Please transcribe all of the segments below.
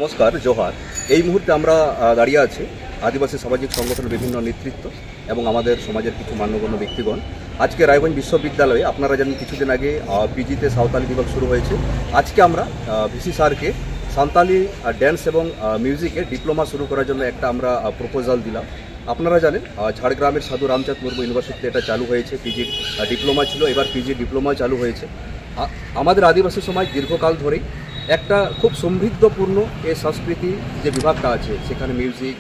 নমস্কার, জোহার। এই মুহূর্তে আমরা দাঁড়িয়ে আছি আদিবাসী সামাজিক সংগঠনের বিভিন্ন নেতৃত্ব এবং আমাদের সমাজের কিছু মান্যগণ্য ব্যক্তিগণ। আজকে রায়গঞ্জ বিশ্ববিদ্যালয়ে আপনারা জানেন কিছুদিন আগে পিজিতে সাঁওতালি বিভাগ শুরু হয়েছে। আজকে আমরা ভিসি স্যারকে সাঁওতালি ড্যান্স এবং মিউজিকে ডিপ্লোমা শুরু করার জন্য একটা আমরা প্রপোজাল দিলাম। আপনারা জানেন ঝাড়গ্রামের সাধু রামচাঁদ মুর্মু ইউনিভার্সিটিতে এটা চালু হয়েছে। পিজির ডিপ্লোমা ছিল, এবার পিজি ডিপ্লোমা চালু হয়েছে। আমাদের আদিবাসী সমাজ দীর্ঘকাল ধরেই একটা খুব সমৃদ্ধপূর্ণ এই সংস্কৃতি যে বিভাগটা আছে, সেখানে মিউজিক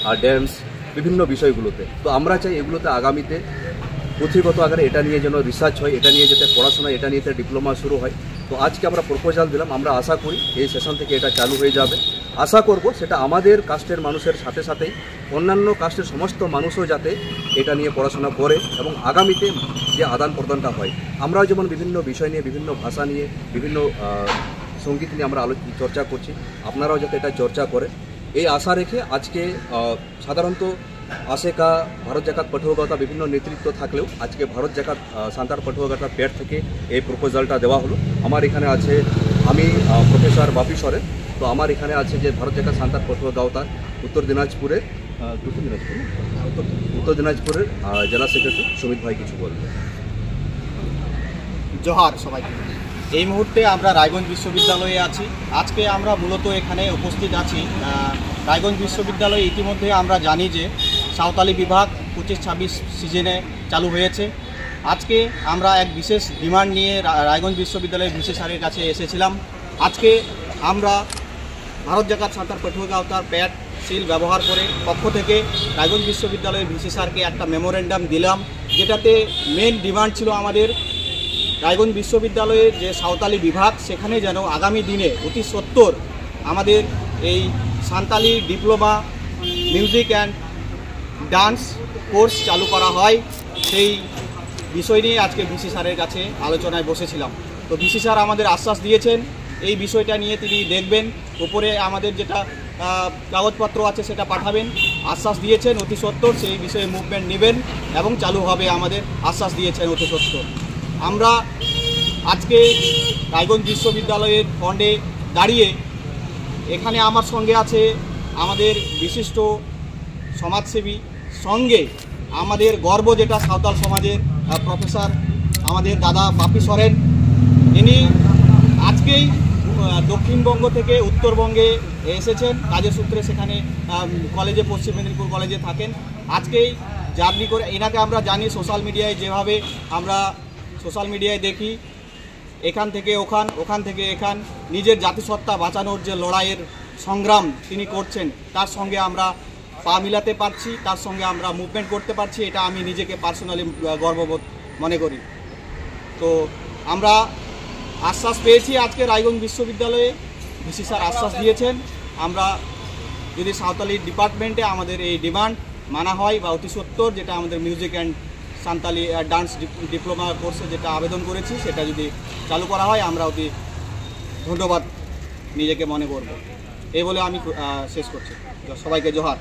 আর ড্যান্স বিভিন্ন বিষয়গুলোতে। তো আমরা চাই এগুলোতে আগামীতে পুঁথিগত আকারে এটা নিয়ে যেন রিসার্চ হয়, এটা নিয়ে যাতে পড়াশোনা, এটা নিয়ে ডিপ্লোমা শুরু হয়। তো আজকে আমরা প্রপোজাল দিলাম। আমরা আশা করি এই সেশন থেকে এটা চালু হয়ে যাবে। আশা করব সেটা আমাদের কাস্টের মানুষের সাথে সাথেই অন্যান্য কাস্টের সমস্ত মানুষও যাতে এটা নিয়ে পড়াশোনা করে এবং আগামীতে যে আদান প্রদানটা হয়। আমরাও যেমন বিভিন্ন বিষয় নিয়ে, বিভিন্ন ভাষা নিয়ে, বিভিন্ন সঙ্গীত নিয়ে আমরা চর্চা করছি, আপনারাও যাতে এটা চর্চা করে এই আশা রেখে আজকে সাধারণত আশেকা ভারত জাকাত পঠুয়াগাঁওতা বিভিন্ন নেতৃত্ব থাকলেও আজকে ভারত জাকাত সাঁওতাল পঠুয়াগাঁওতা পেট থেকে এই প্রপোজালটা দেওয়া হলো। আমার এখানে আছে, আমি প্রফেসর বাপি সরেন। তো আমার এখানে আছে যে ভারত জাকাত সাঁওতাল পঠুয়াগাঁওতার উত্তর দিনাজপুরের জেলা সেক্রেটারি সুমিত ভাই কিছু বলবেন। জোহার সবাইকে। এই মুহূর্তে আমরা রায়গঞ্জ বিশ্ববিদ্যালয়ে আছি। আজকে আমরা মূলত এখানে উপস্থিত আছি। রায়গঞ্জ বিশ্ববিদ্যালয়ে ইতিমধ্যে আমরা জানি যে সাঁওতালি বিভাগ 25-26 সিজনে চালু হয়েছে। আজকে আমরা এক বিশেষ ডিমান্ড নিয়ে রায়গঞ্জ বিশ্ববিদ্যালয়ের ভিসি স্যারের কাছে এসেছিলাম। আজকে আমরা ভারত জাকাত সাঁওতাল পঠুয়াগাঁওতার প্যাড সিল ব্যবহার করে পক্ষ থেকে রায়গঞ্জ বিশ্ববিদ্যালয়ের ভিসি স্যারকে একটা মেমোরেন্ডাম দিলাম, যেটাতে মেন ডিমান্ড ছিল আমাদের রায়গঞ্জ বিশ্ববিদ্যালয়ের যে সাঁওতালি বিভাগ, সেখানে যেন আগামী দিনে অতি সত্বর আমাদের এই Santali diploma music and dance course চালু করা হয়। সেই বিষয় নিয়ে আজকে ভিসি স্যারের কাছে আলোচনায় বসেছিলাম। তো ভিসি স্যার আমাদের আশ্বাস দিয়েছেন এই বিষয়টা নিয়ে তিনি দেখবেন, উপরে আমাদের যেটা কাগজপত্র আছে সেটা পাঠাবেন। আশ্বাস দিয়েছেন অতি সত্বর সেই বিষয়ে মুভমেন্ট নেবেন এবং চালু হবে, আমাদের আশ্বাস দিয়েছেন অতি সত্বর। আমরা আজকে রায়গঞ্জ বিশ্ববিদ্যালয়ের ফন্ডে দাঁড়িয়ে এখানে আমার সঙ্গে আছে আমাদের বিশিষ্ট সমাজসেবী, সঙ্গে আমাদের গর্ব যেটা সাঁওতাল সমাজের প্রফেসর আমাদের দাদা বাপি সরেন। ইনি আজকেই দক্ষিণবঙ্গ থেকে উত্তরবঙ্গে এসেছেন কাজের সূত্রে, সেখানে কলেজে, পশ্চিম মেদিনীপুর কলেজে থাকেন। আজকেই জার্নি করে, এনাকে আমরা জানি সোশ্যাল মিডিয়ায়, যেভাবে আমরা সোশ্যাল মিডিয়ায় দেখি এখান থেকে ওখান, ওখান থেকে এখান, নিজের জাতিসত্তা বাঁচানোর যে লড়াইয়ের সংগ্রাম তিনি করছেন, তার সঙ্গে আমরা পা মিলাতে পারছি, তার সঙ্গে আমরা মুভমেন্ট করতে পারছি। এটা আমি নিজেকে পার্সোনালি গর্ববোধ মনে করি। তো আমরা আশ্বাস পেয়েছি আজকে রায়গঞ্জ বিশ্ববিদ্যালয়ে, ভিসি স্যার আশ্বাস দিয়েছেন আমরা যদি সাঁওতালি ডিপার্টমেন্টে আমাদের এই ডিমান্ড মানা হয় বা অতি সত্বর যেটা আমাদের music and Santali dance diploma কোর্সে যেটা আবেদন করেছি সেটা যদি চালু করা হয়, আমরা অতি ধন্যবাদ নিজেকে মনে করব। এই বলে আমি শেষ করছি। সবাইকে জোহার।